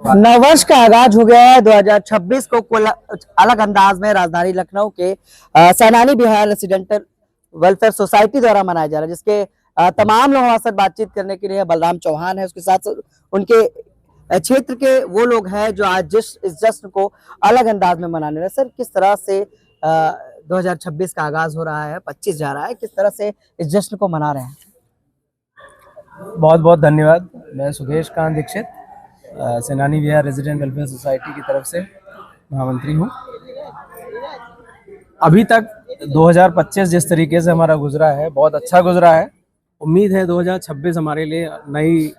नववर्ष का आगाज हो गया है। 2026 को कुल अलग अंदाज में राजधानी लखनऊ के सैनानी बिहार रेसिडेंटल वेलफेयर सोसाइटी द्वारा मनाया जा रहा है, जिसके तमाम लोगों के साथ बातचीत करने के लिए बलराम चौहान है। उसके साथ उनके क्षेत्र के वो लोग हैं जो आज इस जश्न को अलग अंदाज में मनाने रहे। सर, किस तरह से 2026 का आगाज हो रहा है, 25 जा रहा है, किस तरह से इस जश्न को मना रहे हैं? बहुत बहुत धन्यवाद। मैं Sudesh Kant Dixit, सैनानी Bihar resident welfare society की तरफ से महामंत्री हूँ। अभी तक 2025 जिस तरीके से हमारा गुजरा है, बहुत अच्छा गुजरा है। उम्मीद है 2026 हमारे लिए नई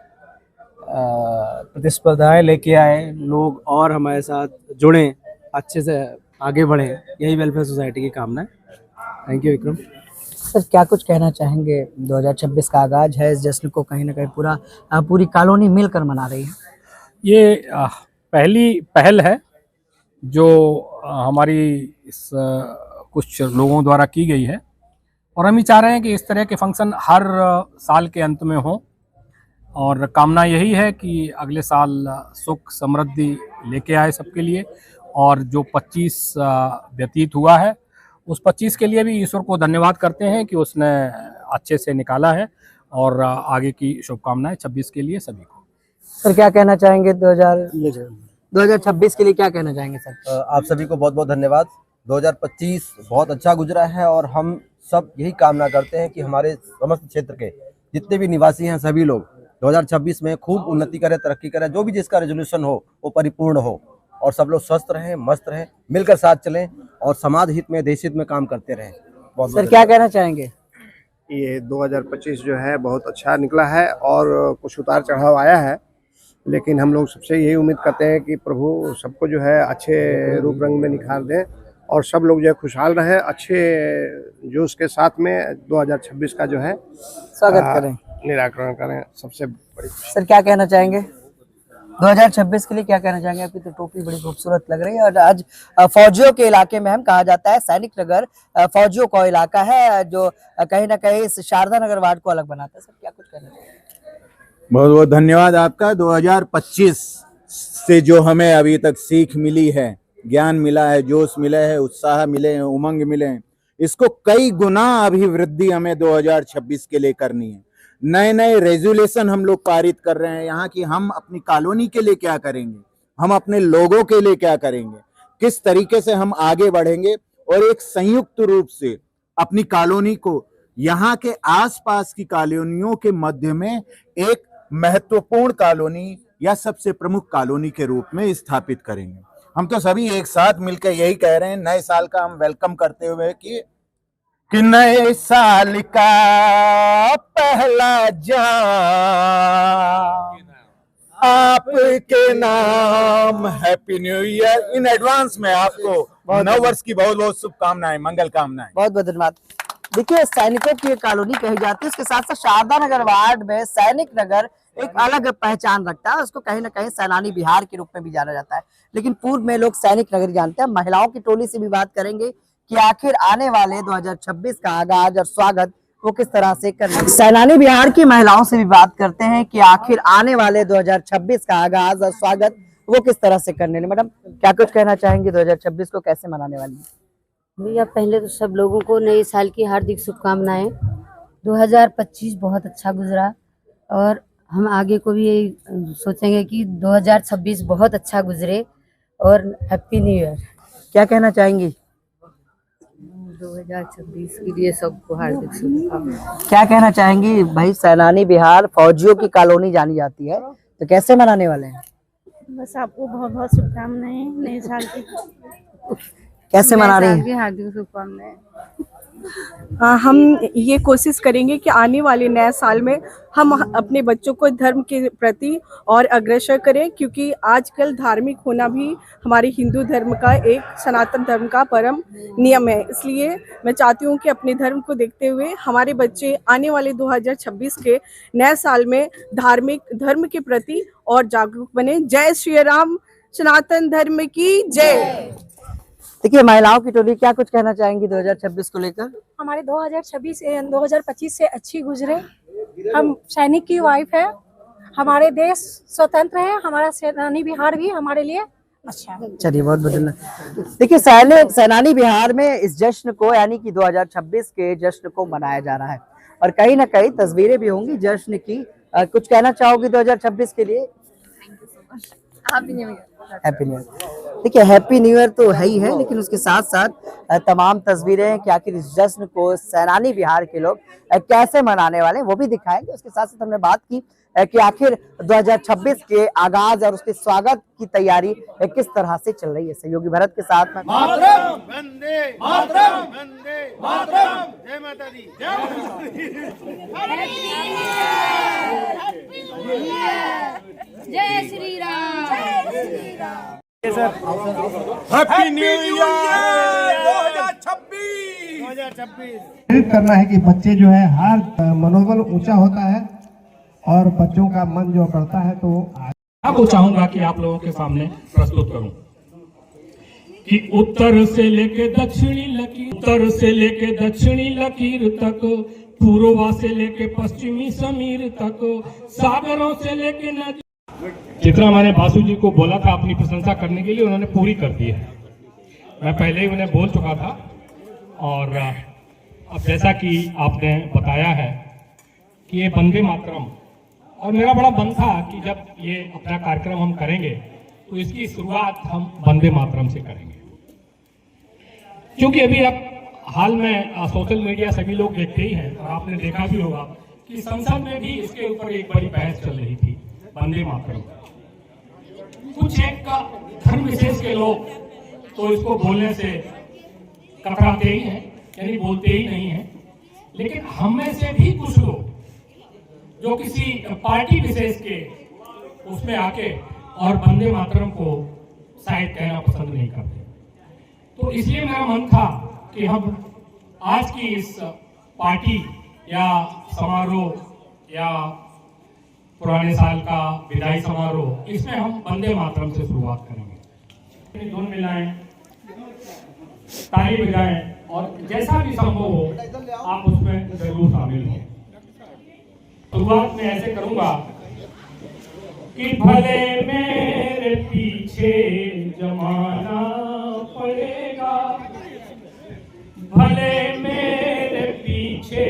प्रतिस्पर्धाएं लेके आए, लोग और हमारे साथ जुड़ें, अच्छे से आगे बढ़ें, यही वेलफेयर सोसाइटी की कामना है। Thank you Vikram. सर, क्या कुछ कहना चाहेंगे? 2026 का आगाज है, इस जश्न को कहीं ना कहीं पूरी कॉलोनी मिलकर मना रही है। ये पहली पहल है जो हमारी इस कुछ लोगों द्वारा की गई है, और हम ही चाह रहे हैं कि इस तरह के फंक्शन हर साल के अंत में हो, और कामना यही है कि अगले साल सुख समृद्धि लेके आए सबके लिए। और जो 25 व्यतीत हुआ है, उस 25 के लिए भी ईश्वर को धन्यवाद करते हैं कि उसने अच्छे से निकाला है, और आगे की शुभकामनाएं 26 के लिए सभी को। सर, क्या कहना चाहेंगे 2026 के लिए? क्या कहना चाहेंगे सर? आप सभी को बहुत बहुत धन्यवाद। 2025 बहुत अच्छा गुजरा है, और हम सब यही कामना करते हैं कि हमारे समस्त क्षेत्र के जितने भी निवासी हैं सभी लोग 2026 में खूब उन्नति करें, तरक्की करें, जो भी जिसका रेजोल्यूशन हो वो परिपूर्ण हो, और सब लोग स्वस्थ रहें, मस्त रहें, मिलकर साथ चलें और समाज हित में, देश हित में काम करते रहें। बहुत सर, क्या कहना चाहेंगे? ये 2025 जो है बहुत अच्छा निकला है, और कुछ उतार चढ़ाव आया है, लेकिन हम लोग सबसे यही उम्मीद करते हैं कि प्रभु सबको जो है अच्छे रूप रंग में निखार दें, और सब लोग जो है खुशहाल रहे, अच्छे जोश के साथ में 2026 का जो है स्वागत करें, निराकरण करें। सबसे बड़ी सर, क्या कहना चाहेंगे 2026 के लिए? क्या कहना चाहेंगे? आपकी तो टोपी बड़ी खूबसूरत लग रही है, और आज फौजियों के इलाके में हम कहा जाता है सैनिक नगर फौजियों का इलाका है, जो कहीं ना कहीं इस शारदा नगर वार्ड को अलग बनाता है। सर, क्या कुछ कहना चाहेंगे? बहुत बहुत धन्यवाद आपका। 2025 से जो हमें अभी तक सीख मिली है, ज्ञान मिला है, जोश मिला है, उत्साह मिले हैं, उमंग मिले हैं, इसको कई गुना अभिवृद्धि हमें 2026 के लिए करनी है। नए नए रेजुलेशन हम लोग पारित कर रहे हैं यहाँ की, हम अपनी कॉलोनी के लिए क्या करेंगे, हम अपने लोगों के लिए क्या करेंगे, किस तरीके से हम आगे बढ़ेंगे, और एक संयुक्त रूप से अपनी कॉलोनी को यहाँ के आसपास की कॉलोनियों के मध्य में एक महत्वपूर्ण कॉलोनी या सबसे प्रमुख कॉलोनी के रूप में स्थापित करेंगे। हम तो सभी एक साथ मिलकर यही कह रहे हैं, नए साल का हम वेलकम करते हुए कि नए साल का पहला जाम आपके नाम। Happy new year in advance में। आपको नव वर्ष की बहुत बहुत शुभकामनाएं, मंगल कामनाएं। बहुत बहुत धन्यवाद। देखिए, सैनिकों की एक कॉलोनी कही जाती है, उसके साथ साथ शारदा नगर वार्ड में सैनिक नगर एक अलग पहचान रखता है। उसको कहीं ना कहीं सैनानी बिहार के रूप में भी जाना जाता है, लेकिन पूर्व में लोग सैनिक नगर जानते हैं। महिलाओं की टोली से भी बात करेंगे कि आखिर आने वाले 2026 का आगाज और स्वागत वो किस तरह से करना। सैनानी बिहार की महिलाओं से भी बात करते हैं कि आखिर आने वाले 2026 का आगाज और स्वागत वो किस तरह से करने। मैडम, क्या कुछ कहना चाहेंगे? 2026 को कैसे मनाने वाली है? भैया, पहले तो सब लोगों को नए साल की हार्दिक शुभकामनाएं। 2025 बहुत अच्छा गुजरा, और हम आगे को भी यही सोचेंगे कि 2026 बहुत अच्छा गुजरे, और हैप्पी न्यू ईयर। क्या कहना चाहेंगी? 2026 के लिए सबको हार्दिक शुभकामनाएं। क्या कहना चाहेंगी? भाई, सैनानी बिहार फौजियों की कॉलोनी जानी जाती है, तो कैसे मनाने वाले हैं? बस आपको बहुत बहुत शुभकामनाएं नए साल की। कैसे मना रही हैं? हार्दिक शुभकामनाएं। हम ये कोशिश करेंगे कि आने वाले नए साल में हम अपने बच्चों को धर्म के प्रति और अग्रसर करें, क्योंकि आजकल धार्मिक होना भी हमारे हिंदू धर्म का एक सनातन धर्म का परम नियम है। इसलिए मैं चाहती हूँ कि अपने धर्म को देखते हुए हमारे बच्चे आने वाले 2026 के नए साल में धार्मिक धर्म के प्रति और जागरूक बने। जय श्री राम, सनातन धर्म की जय। देखिए, महिलाओं की टोली क्या कुछ कहना चाहेंगी 2026 को लेकर? हमारे 2026 2025 से अच्छी गुजरे। हम सैनिक की वाइफ है, हमारे देश स्वतंत्र है, हमारा सेनानी बिहार भी हमारे लिए अच्छा है। चलिए, बहुत बहुत धन्यवाद। देखिए, सेनानी बिहार में इस जश्न को यानी कि 2026 के जश्न को मनाया जा रहा है और कहीं ना कहीं तस्वीरें भी होंगी जश्न की। कुछ कहना चाहोगी 2026 के लिए? Happy new year. देखिए, हैप्पी न्यू ईयर तो है ही है, लेकिन उसके साथ साथ तमाम तस्वीरें कि आखिर इस जश्न को सेनानी बिहार के लोग कैसे मनाने वाले हैं वो भी दिखाएंगे। उसके साथ साथ हमने बात की कि आखिर 2026 के आगाज और उसके स्वागत की तैयारी किस तरह से चल रही है। सहयोगी भरत के साथ में जय माता दी। जय Shri Ram. Happy new year 2026। प्रेरित करना है कि बच्चे जो है हर मनोबल ऊंचा होता है और बच्चों का मन जो करता है तो आपको चाहूंगा कि आप लोगों के सामने प्रस्तुत करूं कि उत्तर से लेके दक्षिणी लकीर तक, पूर्वा से लेके पश्चिमी समीर तक, सागरों से लेके नदी। जितना मैंने बासु जी को बोला था अपनी प्रशंसा करने के लिए, उन्होंने पूरी कर दी है। मैं पहले ही उन्हें बोल चुका था और अब जैसा कि आपने बताया है कि ये वंदे मातरम, और मेरा बड़ा मन था कि जब ये अपना कार्यक्रम हम करेंगे तो इसकी शुरुआत हम वंदे मातरम से करेंगे, क्योंकि अभी अब हाल में सोशल मीडिया सभी लोग देखते ही हैं और आपने देखा भी होगा कि संसद में भी इसके ऊपर एक बड़ी बहस चल रही थी वंदे मातरम। कुछ एक धर्म विशेष के लोग तो इसको बोलने से कतराते ही हैं, यानी बोलते ही नहीं हैं, लेकिन हम में से भी कुछ लोग जो किसी पार्टी विशेष के उसमें आके और वंदे मातरम को शायद कहना पसंद नहीं करते। तो इसलिए मेरा मन था कि हम आज की इस पार्टी या समारोह या पुराने साल का विदाई समारोह, इसमें हम वंदे मातरम से शुरुआत करेंगे। धुन मिलाएं, ताली बजाएं और जैसा भी संभव हो आप उसमें जरूर शामिल हों। शुरुआत में ऐसे करूंगा कि भले मेरे पीछे जमाना पड़ेगा, भले मेरे पीछे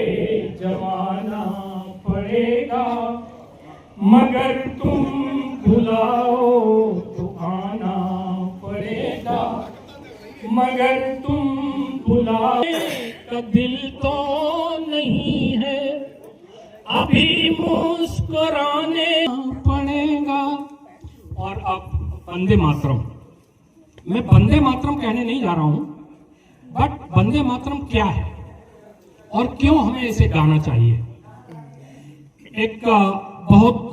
जमाना पड़ेगा, मगर तुम बुलाओ तो आना पड़ेगा, मगर तुम बुलाओ का दिल तो नहीं है, अभी मुस्कुराने पड़ेगा। और अब वंदे मातरम, मैं वंदे मातरम कहने नहीं जा रहा हूं, बट वंदे मातरम क्या है और क्यों हमें इसे गाना चाहिए। एक बहुत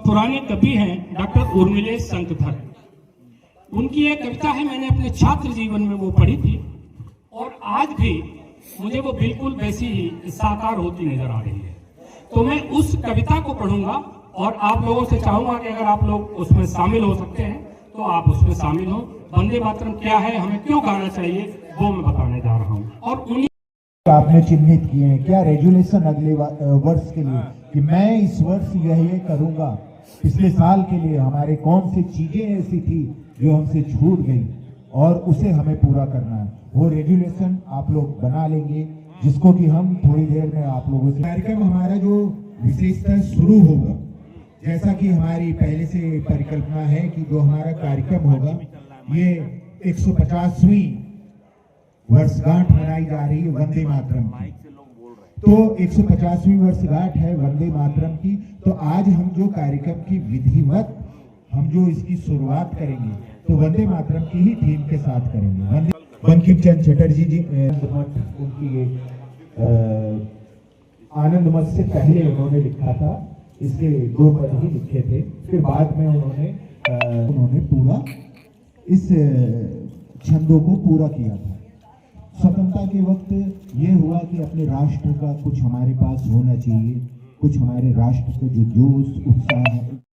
पुराने कवि हैं डॉक्टर उर्मिलेश शंकधर, उनकी एक कविता है, मैंने अपने छात्र जीवन में वो पढ़ी थी और आज भी मुझे वो बिल्कुल वैसी ही साकार होती नजर आ रही है। तो मैं उस कविता को पढ़ूंगा और आप लोगों से चाहूंगा कि अगर आप लोग उसमें शामिल हो सकते हैं तो आप उसमें शामिल हो। वंदे मातरम क्या है, हमें क्यों गाना चाहिए, वो मैं बताने जा रहा हूँ। और उन्हीं आपने चिन्हित किए हैं क्या रेजुलेशन अगले वर्ष के लिए कि मैं इस वर्ष ये करूंगा, पिछले साल के लिए हमारे कौन सी चीजें ऐसी थी जो हमसे छूट गई और उसे हमें पूरा करना है, वो रेजुलेशन आप लोग बना लेंगे, जिसको कि हम थोड़ी देर में आप लोगों से कार्यक्रम हमारा जो विशेषता शुरू होगा, जैसा कि हमारी पहले से परिकल्पना है कि जो हमारा कार्यक्रम होगा ये 150वीं वर्षगांठ मनाई जा रही है वंदे मातरम की। तो 150वीं वर्षगांठ है वंदे मातरम की, तो आज हम जो कार्यक्रम की विधिवत हम जो इसकी शुरुआत करेंगे तो वंदे मातरम की ही थीम के साथ करेंगे। बंकिम चंद्र चटर्जी जी उनकी आनंद मठ से पहले उन्होंने लिखा था, इसके 2 पद ही लिखे थे, फिर बाद में उन्होंने पूरा इस छंदों को पूरा किया था। स्वतंत्रता के वक्त ये हुआ कि अपने राष्ट्र का कुछ हमारे पास होना चाहिए, कुछ हमारे राष्ट्र का जो जोश उत्साह है